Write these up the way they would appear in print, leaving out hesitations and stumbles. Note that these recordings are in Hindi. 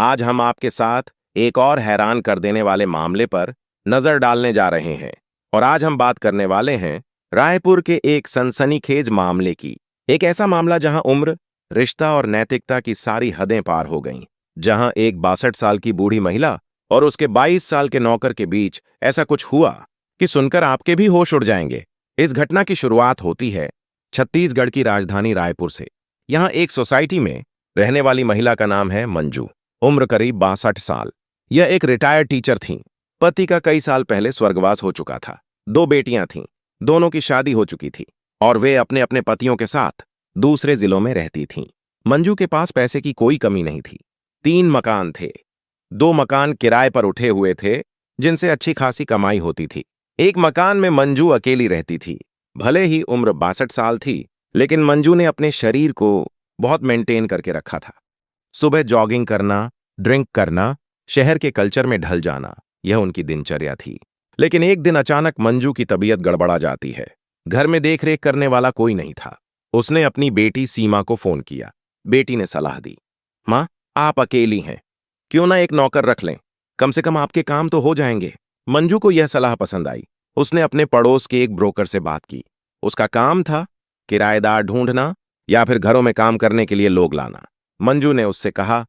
आज हम आपके साथ एक और हैरान कर देने वाले मामले पर नजर डालने जा रहे हैं। और आज हम बात करने वाले हैं रायपुर के एक सनसनीखेज मामले की। एक ऐसा मामला जहां उम्र, रिश्ता और नैतिकता की सारी हदें पार हो गईं। जहां एक 62 साल की बूढ़ी महिला और उसके 22 साल के नौकर के बीच ऐसा कुछ हुआ कि सुनकर आपके भी होश उड़ जाएंगे। इस घटना की शुरुआत होती है छत्तीसगढ़ की राजधानी रायपुर से। यहां एक सोसाइटी में रहने वाली महिला का नाम है मंजू। उम्र करीब 62 साल। यह एक रिटायर्ड टीचर थीं। पति का कई साल पहले स्वर्गवास हो चुका था। 2 बेटियां थीं, दोनों की शादी हो चुकी थी और वे अपने अपने पतियों के साथ दूसरे जिलों में रहती थीं। मंजू के पास पैसे की कोई कमी नहीं थी। 3 मकान थे। 2 मकान किराए पर उठे हुए थे जिनसे अच्छी खासी कमाई होती थी। एक मकान में मंजू अकेली रहती थी। भले ही उम्र 62 साल थी, लेकिन मंजू ने अपने शरीर को बहुत मेंटेन करके रखा था। सुबह जॉगिंग करना, ड्रिंक करना, शहर के कल्चर में ढल जाना, यह उनकी दिनचर्या थी। लेकिन एक दिन अचानक मंजू की तबीयत गड़बड़ा जाती है। घर में देखरेख करने वाला कोई नहीं था। उसने अपनी बेटी सीमा को फोन किया। बेटी ने सलाह दी, माँ, आप अकेली हैं, क्यों ना एक नौकर रख लें, कम से कम आपके काम तो हो जाएंगे। मंजू को यह सलाह पसंद आई। उसने अपने पड़ोस के एक ब्रोकर से बात की। उसका काम था किराएदार ढूंढना या फिर घरों में काम करने के लिए लोग लाना। मंजू ने उससे कहा,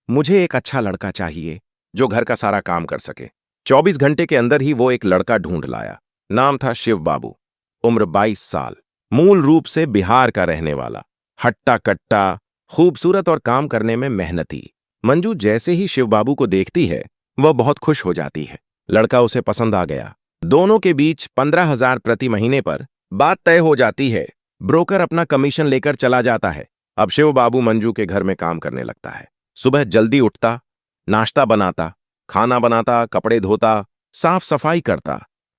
मुझे एक अच्छा लड़का चाहिए जो घर का सारा काम कर सके। 24 घंटे के अंदर ही वो एक लड़का ढूंढ लाया। नाम था शिव बाबू। उम्र 22 साल। मूल रूप से बिहार का रहने वाला। हट्टा कट्टा, खूबसूरत और काम करने में मेहनती। मंजू जैसे ही शिव बाबू को देखती है वह बहुत खुश हो जाती है। लड़का उसे पसंद आ गया। दोनों के बीच 15,000 प्रति महीने पर बात तय हो जाती है। ब्रोकर अपना कमीशन लेकर चला जाता है। अब शिव बाबू मंजू के घर में काम करने लगता है। सुबह जल्दी उठता, नाश्ता बनाता, खाना बनाता, कपड़े धोता, साफ सफाई करता।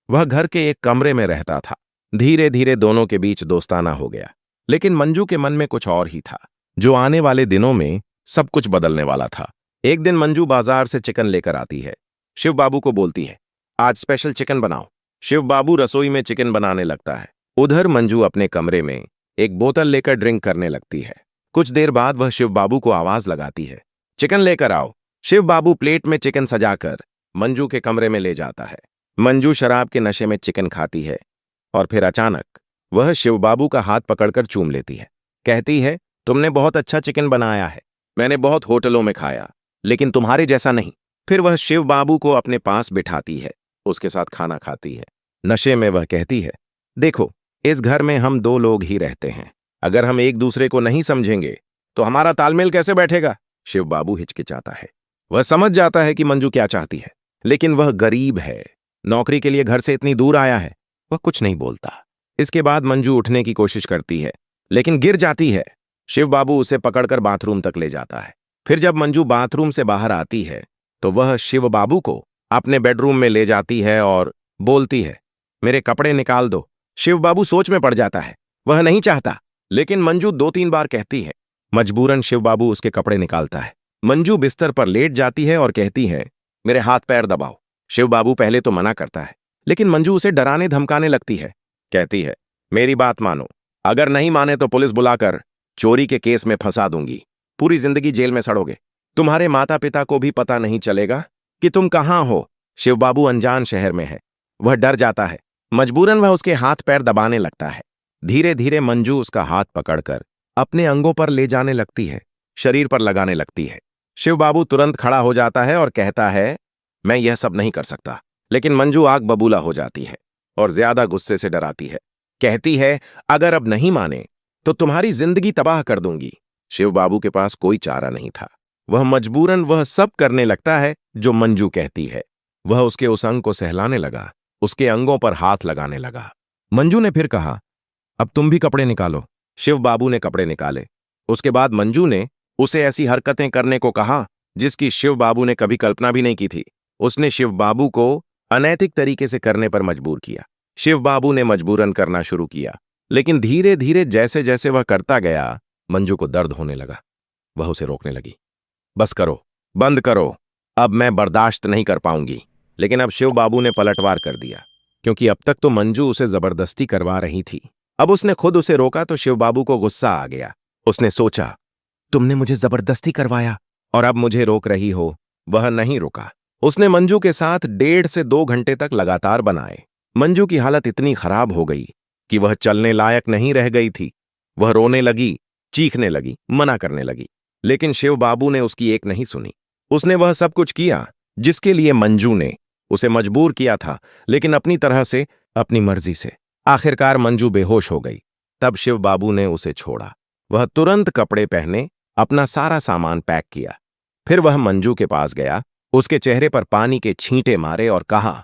वह घर के एक कमरे में रहता था। धीरे धीरे दोनों के बीच दोस्ताना हो गया। लेकिन मंजू के मन में कुछ और ही था, जो आने वाले दिनों में सब कुछ बदलने वाला था। एक दिन मंजू बाजार से चिकन लेकर आती है। शिव बाबू को बोलती है, आज स्पेशल चिकन बनाओ। शिव बाबू रसोई में चिकन बनाने लगता है। उधर मंजू अपने कमरे में एक बोतल लेकर ड्रिंक करने लगती है। कुछ देर बाद वह शिव बाबू को आवाज लगाती है, चिकन लेकर आओ। शिव बाबू प्लेट में चिकन सजाकर मंजू के कमरे में ले जाता है। मंजू शराब के नशे में चिकन खाती है और फिर अचानक वह शिव बाबू का हाथ पकड़कर चूम लेती है। कहती है, तुमने बहुत अच्छा चिकन बनाया है, मैंने बहुत होटलों में खाया, लेकिन तुम्हारे जैसा नहीं। फिर वह शिव बाबू को अपने पास बिठाती है, उसके साथ खाना खाती है। नशे में वह कहती है, देखो, इस घर में हम 2 लोग ही रहते हैं। अगर हम एक दूसरे को नहीं समझेंगे तो हमारा तालमेल कैसे बैठेगा। शिव बाबू हिचकिचाता है। वह समझ जाता है कि मंजू क्या चाहती है, लेकिन वह गरीब है, नौकरी के लिए घर से इतनी दूर आया है। वह कुछ नहीं बोलता। इसके बाद मंजू उठने की कोशिश करती है, लेकिन गिर जाती है। शिव बाबू उसे पकड़कर बाथरूम तक ले जाता है। फिर जब मंजू बाथरूम से बाहर आती है तो वह शिव बाबू को अपने बेडरूम में ले जाती है और बोलती है, मेरे कपड़े निकाल दो। शिव बाबू सोच में पड़ जाता है। वह नहीं चाहता, लेकिन मंजू 2-3 बार कहती है। मजबूरन शिव बाबू उसके कपड़े निकालता है। मंजू बिस्तर पर लेट जाती है और कहती है, मेरे हाथ पैर दबाओ। शिव बाबू पहले तो मना करता है, लेकिन मंजू उसे डराने धमकाने लगती है। कहती है, मेरी बात मानो, अगर नहीं माने तो पुलिस बुलाकर चोरी के केस में फंसा दूंगी, पूरी जिंदगी जेल में सड़ोगे। तुम्हारे माता पिता को भी पता नहीं चलेगा कि तुम कहां हो। शिव बाबू अनजान शहर में है। वह डर जाता है। मजबूरन वह उसके हाथ पैर दबाने लगता है। धीरे धीरे मंजू उसका हाथ पकड़कर अपने अंगों पर ले जाने लगती है, शरीर पर लगाने लगती है। शिव बाबू तुरंत खड़ा हो जाता है और कहता है, मैं यह सब नहीं कर सकता। लेकिन मंजू आग बबूला हो जाती है और ज्यादा गुस्से से डराती है। कहती है, अगर अब नहीं माने तो तुम्हारी जिंदगी तबाह कर दूंगी। शिव बाबू के पास कोई चारा नहीं था। वह मजबूरन वह सब करने लगता है जो मंजू कहती है। वह उसके उस अंग को सहलाने लगा, उसके अंगों पर हाथ लगाने लगा। मंजू ने फिर कहा, अब तुम भी कपड़े निकालो। शिव बाबू ने कपड़े निकाले। उसके बाद मंजू ने उसे ऐसी हरकतें करने को कहा जिसकी शिव बाबू ने कभी कल्पना भी नहीं की थी। उसने शिव बाबू को अनैतिक तरीके से करने पर मजबूर किया। शिव बाबू ने मजबूरन करना शुरू किया, लेकिन धीरे धीरे जैसे जैसे वह करता गया, मंजू को दर्द होने लगा। वह उसे रोकने लगी, बस करो, बंद करो, अब मैं बर्दाश्त नहीं कर पाऊंगी। लेकिन अब शिव बाबू ने पलटवार कर दिया, क्योंकि अब तक तो मंजू उसे जबरदस्ती करवा रही थी। अब उसने खुद उसे रोका तो शिव बाबू को गुस्सा आ गया। उसने सोचा, तुमने मुझे जबरदस्ती करवाया और अब मुझे रोक रही हो। वह नहीं रुका। उसने मंजू के साथ 1.5 से 2 घंटे तक लगातार बनाए। मंजू की हालत इतनी खराब हो गई कि वह चलने लायक नहीं रह गई थी। वह रोने लगी, चीखने लगी, मना करने लगी, लेकिन शिव बाबू ने उसकी एक नहीं सुनी। उसने वह सब कुछ किया जिसके लिए मंजू ने उसे मजबूर किया था, लेकिन अपनी तरह से, अपनी मर्जी से। आखिरकार मंजू बेहोश हो गई। तब शिव बाबू ने उसे छोड़ा। वह तुरंत कपड़े पहने, अपना सारा सामान पैक किया। फिर वह मंजू के पास गया, उसके चेहरे पर पानी के छींटे मारे और कहा,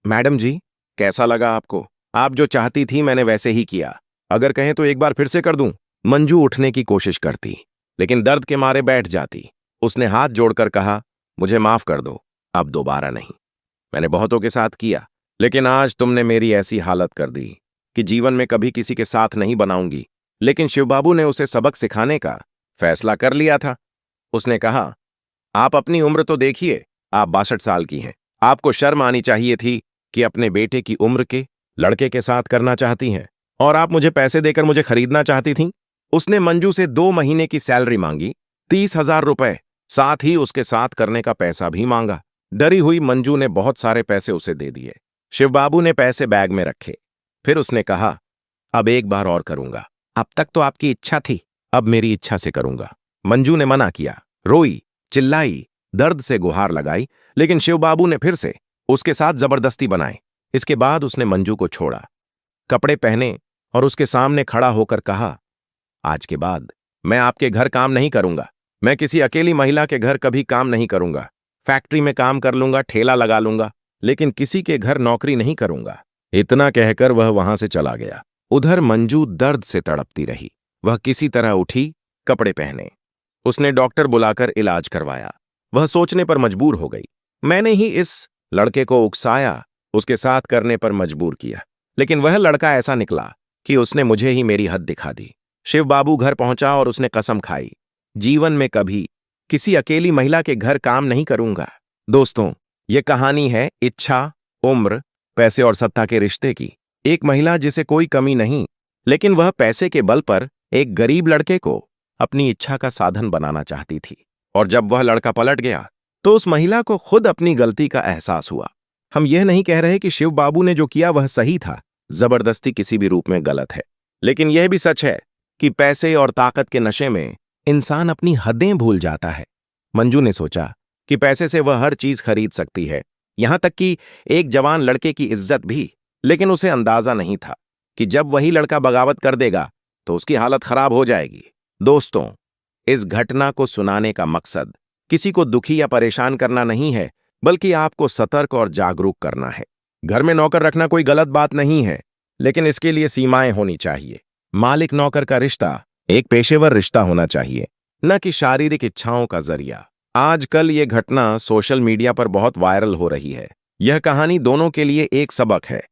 मैडम जी, कैसा लगा आपको? आप जो चाहती थी मैंने वैसे ही किया। अगर कहें तो एक बार फिर से कर दूं। मंजू उठने की कोशिश करती, लेकिन दर्द के मारे बैठ जाती। उसने हाथ जोड़कर कहा, मुझे माफ कर दो, अब दोबारा नहीं। मैंने बहुतों के साथ किया, लेकिन आज तुमने मेरी ऐसी हालत कर दी कि जीवन में कभी किसी के साथ नहीं बनाऊंगी। लेकिन शिवबाबू ने उसे सबक सिखाने का फैसला कर लिया था। उसने कहा, आप अपनी उम्र तो देखिए, आप 62 साल की हैं। आपको शर्म आनी चाहिए थी कि अपने बेटे की उम्र के लड़के के साथ करना चाहती हैं, और आप मुझे पैसे देकर मुझे खरीदना चाहती थीं। उसने मंजू से 2 महीने की सैलरी मांगी, 30,000 रुपए, साथ ही उसके साथ करने का पैसा भी मांगा। डरी हुई मंजू ने बहुत सारे पैसे उसे दे दिए। शिवबाबू ने पैसे बैग में रखे। फिर उसने कहा, अब एक बार और करूंगा। अब तक तो आपकी इच्छा थी, अब मेरी इच्छा से करूंगा। मंजू ने मना किया, रोई, चिल्लाई, दर्द से गुहार लगाई, लेकिन शिवबाबू ने फिर से उसके साथ जबरदस्ती बनाए। इसके बाद उसने मंजू को छोड़ा, कपड़े पहने और उसके सामने खड़ा होकर कहा, आज के बाद मैं आपके घर काम नहीं करूंगा। मैं किसी अकेली महिला के घर कभी काम नहीं करूंगा। फैक्ट्री में काम कर लूंगा, ठेला लगा लूंगा, लेकिन किसी के घर नौकरी नहीं करूंगा। इतना कहकर वह वहां से चला गया। उधर मंजू दर्द से तड़पती रही। वह किसी तरह उठी, कपड़े पहने। उसने डॉक्टर बुलाकर इलाज करवाया। वह सोचने पर मजबूर हो गई, मैंने ही इस लड़के को उकसाया, उसके साथ करने पर मजबूर किया, लेकिन वह लड़का ऐसा निकला कि उसने मुझे ही मेरी हद दिखा दी। शिव बाबू घर पहुंचा और उसने कसम खाई, जीवन में कभी किसी अकेली महिला के घर काम नहीं करूंगा। दोस्तों, यह कहानी है इच्छा, उम्र, पैसे और सत्ता के रिश्ते की। एक महिला जिसे कोई कमी नहीं, लेकिन वह पैसे के बल पर एक गरीब लड़के को अपनी इच्छा का साधन बनाना चाहती थी। और जब वह लड़का पलट गया तो उस महिला को खुद अपनी गलती का एहसास हुआ। हम यह नहीं कह रहे कि शिव बाबू ने जो किया वह सही था। जबरदस्ती किसी भी रूप में गलत है, लेकिन यह भी सच है कि पैसे और ताकत के नशे में इंसान अपनी हदें भूल जाता है। मंजू ने सोचा कि पैसे से वह हर चीज खरीद सकती है, यहां तक कि एक जवान लड़के की इज्जत भी, लेकिन उसे अंदाजा नहीं था कि जब वही लड़का बगावत कर देगा तो उसकी हालत खराब हो जाएगी। दोस्तों, इस घटना को सुनाने का मकसद किसी को दुखी या परेशान करना नहीं है, बल्कि आपको सतर्क और जागरूक करना है। घर में नौकर रखना कोई गलत बात नहीं है, लेकिन इसके लिए सीमाएं होनी चाहिए। मालिक नौकर का रिश्ता एक पेशेवर रिश्ता होना चाहिए, न कि शारीरिक इच्छाओं का जरिया। आजकल ये घटना सोशल मीडिया पर बहुत वायरल हो रही है। यह कहानी दोनों के लिए एक सबक है।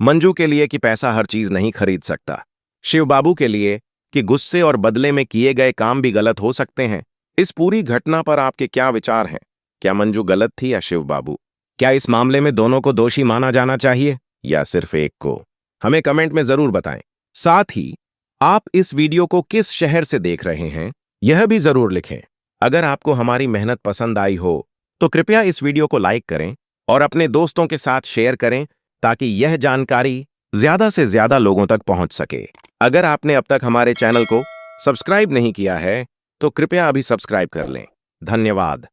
मंजू के लिए कि पैसा हर चीज नहीं खरीद सकता, शिव बाबू के लिए कि गुस्से और बदले में किए गए काम भी गलत हो सकते हैं। इस पूरी घटना पर आपके क्या विचार हैं? क्या मंजू गलत थी या शिव बाबू? क्या इस मामले में दोनों को दोषी माना जाना चाहिए या सिर्फ एक को? हमें कमेंट में जरूर बताएं। साथ ही आप इस वीडियो को किस शहर से देख रहे हैं यह भी जरूर लिखें। अगर आपको हमारी मेहनत पसंद आई हो तो कृपया इस वीडियो को लाइक करें और अपने दोस्तों के साथ शेयर करें, ताकि यह जानकारी ज्यादा से ज्यादा लोगों तक पहुंच सके। अगर आपने अब तक हमारे चैनल को सब्सक्राइब नहीं किया है तो कृपया अभी सब्सक्राइब कर लें। धन्यवाद।